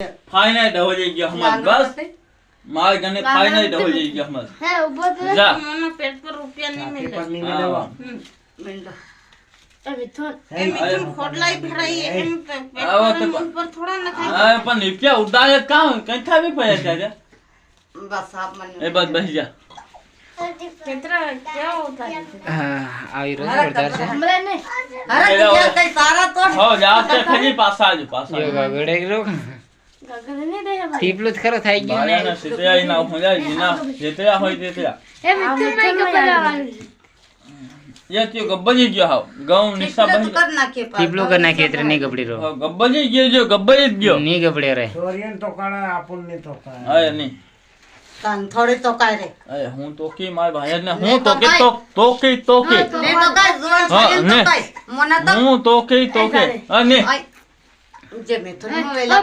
Final હો જઈ ગયો હમણાં બસ માર ગને ફાઇનલ હો જઈ ગયો હમણાં હે ઉભો તો જા મને પેટ પર રૂપિયા નહીં મળે હા. મિંડો એ મિથુન એમ તું ખોટલાઈ ભરાઈ એમ પેટ આવો તો પર ઉપર થોડા નખાય આ પણ રૂપિયા ઉડાડે કામ કઈ થાવી પડે ત્યારે બસ આપ મને એ બસ બેસી જા કેતરા કેવો થાય આવી રહ્યો જોરદાર છે હમણાં નહીં અરે તું કઈ તારા તો હો જા તે ખજી પાછા આજો પાછા જો ગગડે ગયો ગગન નહીં દે ભાઈ ટીપલું જ ખરો થઈ ગયું ને માયાના સિતેયા ના હોય જીના જેતરા હોય તેતરા એ મિથુન નહીં કપડા લાવવાનું ये त्यो गब्बजी गयो हाव गांव निशा તું बही કર નાખે ટીપલું કરી નાખી એટલે નહીં ગબડી રહ્યો गब्बजी गयो जो गब्बजी गयो નહીં ગબડે રે ચોરીને તો કાળા આપણને તો કાળા आय नहीं કાન થોડી તો કાય રે आय हूं तो की मार भाई ने हूं तो के तो के ને તો કાય જુવાન હા, સાજન ને. તો કાય મને તો हूं तो के આય अने જે મે તો વેલા